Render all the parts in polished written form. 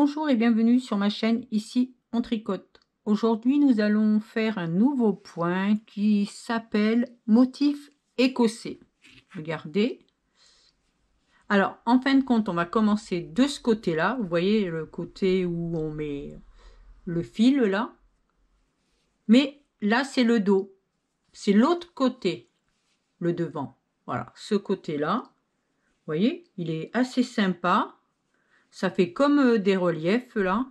Bonjour et bienvenue sur ma chaîne, ici on tricote. Aujourd'hui nous allons faire un nouveau point qui s'appelle motif écossais. Regardez. Alors en fin de compte on va commencer de ce côté là, vous voyez le côté où on met le fil là. Mais là c'est le dos, c'est l'autre côté, le devant. Voilà, ce côté là, vous voyez, il est assez sympa. Ça fait comme des reliefs là.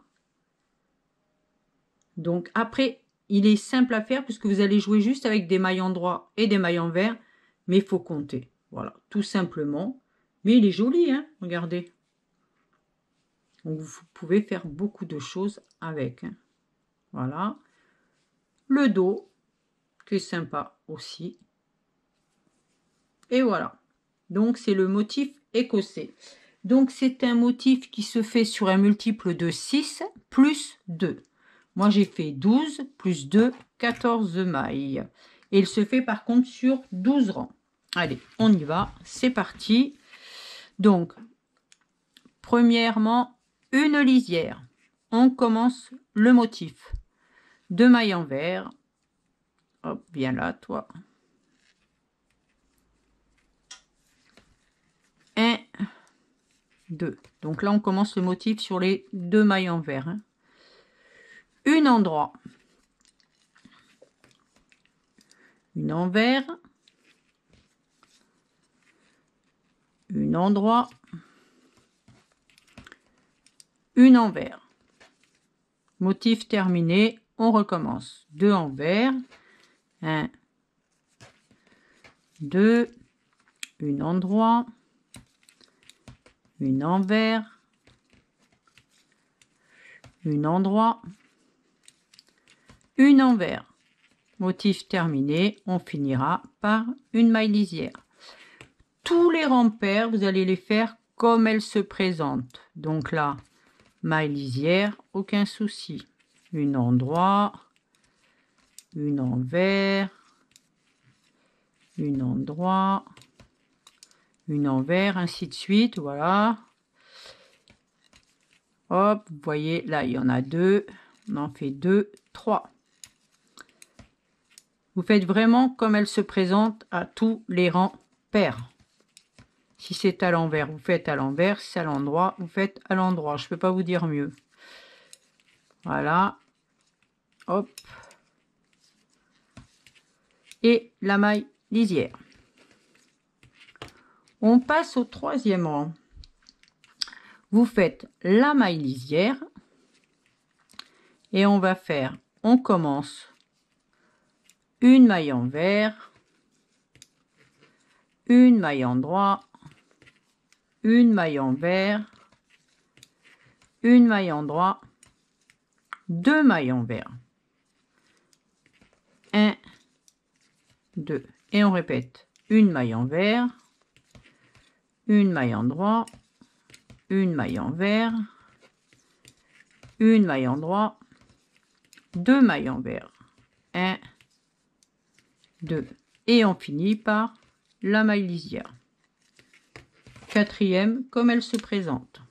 Donc après, il est simple à faire puisque vous allez jouer juste avec des mailles endroits et des mailles envers, mais il faut compter. Voilà, tout simplement. Mais il est joli, hein, regardez. Donc vous pouvez faire beaucoup de choses avec. Hein. Voilà. Le dos, qui est sympa aussi. Et voilà. Donc c'est le motif écossais. Donc c'est un motif qui se fait sur un multiple de 6 plus 2. Moi, j'ai fait 12 plus 2, 14 mailles. Et il se fait par contre sur 12 rangs. Allez, on y va. C'est parti. Donc, premièrement, une lisière. On commence le motif. 2 mailles envers. Hop, viens là, toi. 1, 2. Donc là, on commence le motif sur les 2 mailles envers. Hein. Une endroit. Une envers. Une endroit. Une envers. Motif terminé, on recommence. 2 envers. 1, 2, une endroit, une envers, une endroit, une envers. Motif terminé, on finira par une maille lisière. Tous les rangs pairs, vous allez les faire comme elles se présentent. Donc là, maille lisière, aucun souci. Une endroit, une envers, une endroit, une envers, ainsi de suite, voilà. Hop, vous voyez, là, il y en a 2. On en fait 2, 3. Vous faites vraiment comme elle se présente à tous les rangs pairs. Si c'est à l'envers, vous faites à l'envers. Si c'est à l'endroit, vous faites à l'endroit. Je ne peux pas vous dire mieux. Voilà. Hop. Et la maille lisière. On passe au 3e rang. Vous faites la maille lisière. Et on va faire, on commence une maille envers, une maille endroit, une maille envers, une maille endroit, 2 mailles envers. 1, 2. Et on répète une maille envers, une maille endroit, une maille envers, une maille endroit, 2 mailles envers. 1, 2. Et on finit par la maille lisière. 4e, comme elle se présente.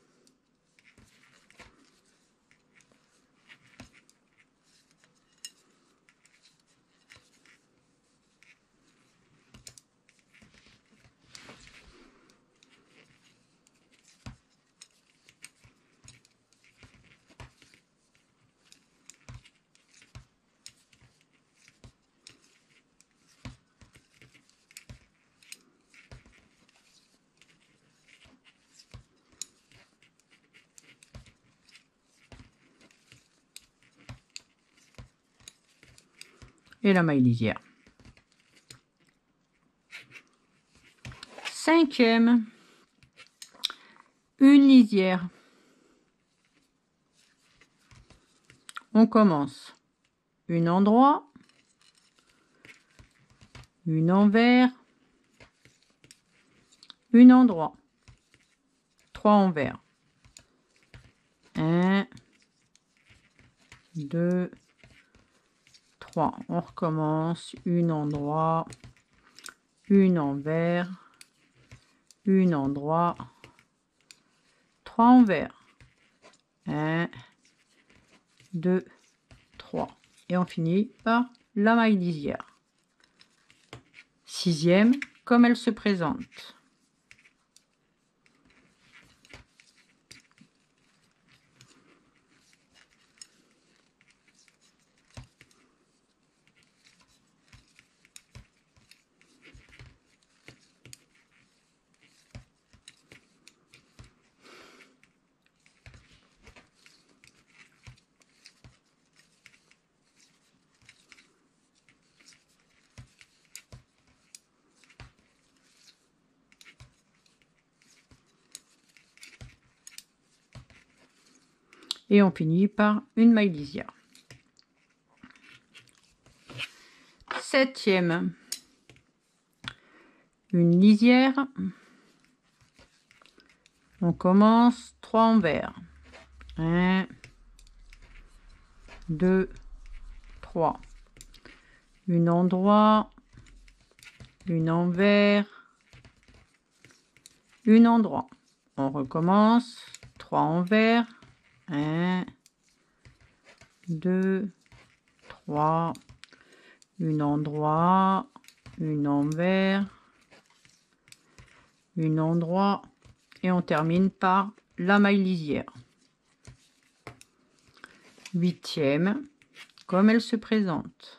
Et la maille lisière. 5e, une lisière. On commence une endroit, une envers, une endroit, 3 envers. 1, 2, 3. On recommence une endroit, une envers, une endroit, 3 envers. 1, 2, 3. Et on finit par la maille lisière. 6e, comme elle se présente. Et on finit par une maille lisière. 7e, une lisière. On commence 3 envers. 1, 2, 3. Une endroit, une envers, une endroit. On recommence 3 envers. 1, 2, 3, une endroit, une envers, une endroit, et on termine par la maille lisière. 8e, comme elle se présente.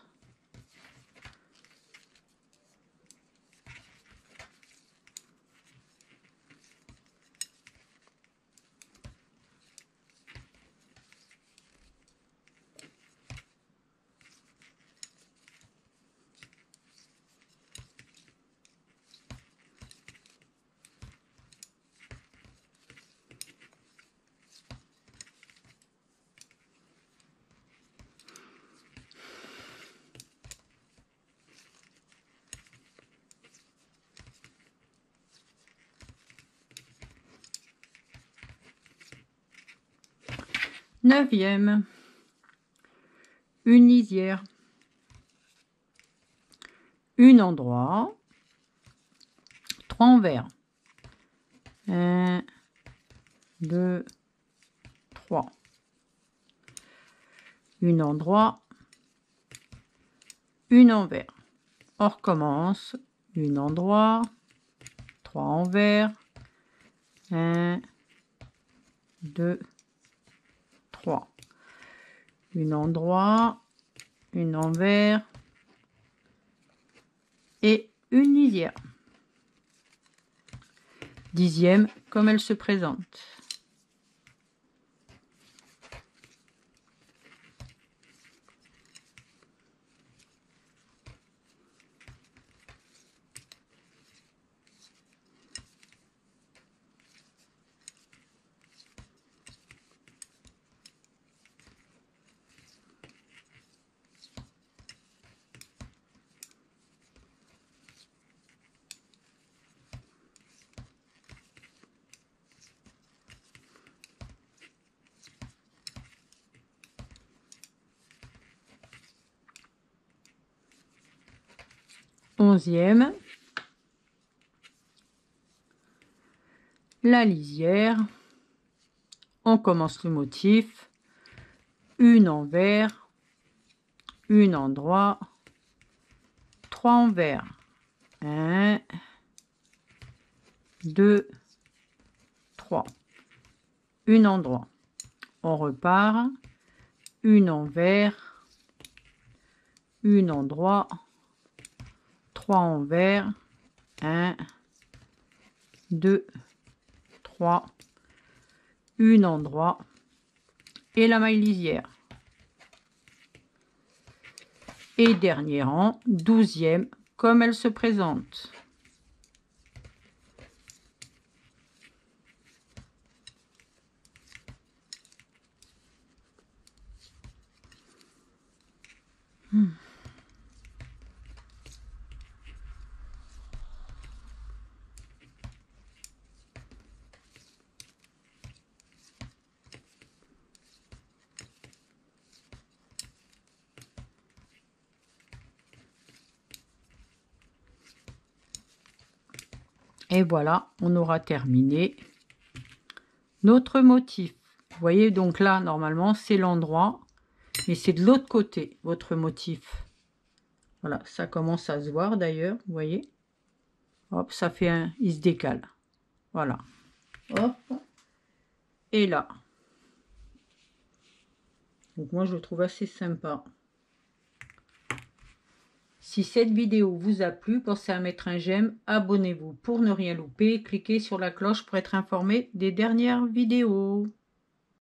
Neuvième, une lisière, une endroit, 3 envers. 1, 2, 3. Une endroit, une envers. On recommence, une endroit, 3 envers. 1, 2, 3. Une endroit, une envers et une lisière. 10e, comme elle se présente. Onzième, la lisière. On commence le motif, une envers, une endroit, 3 envers. 1, 2, 3. Une endroit. On repart, une envers, une endroit, 3 envers. 1, 2, 3. Une endroit et la maille lisière. Et dernier rang, 12e, comme elle se présente. Et voilà, on aura terminé notre motif. Vous voyez, donc là, normalement, c'est l'endroit, mais c'est de l'autre côté, votre motif. Voilà, ça commence à se voir d'ailleurs, vous voyez. Hop, ça fait un... il se décale. Voilà. Hop. Et là. Donc moi, je le trouve assez sympa. Si cette vidéo vous a plu, pensez à mettre un j'aime, abonnez-vous pour ne rien louper, cliquez sur la cloche pour être informé des dernières vidéos.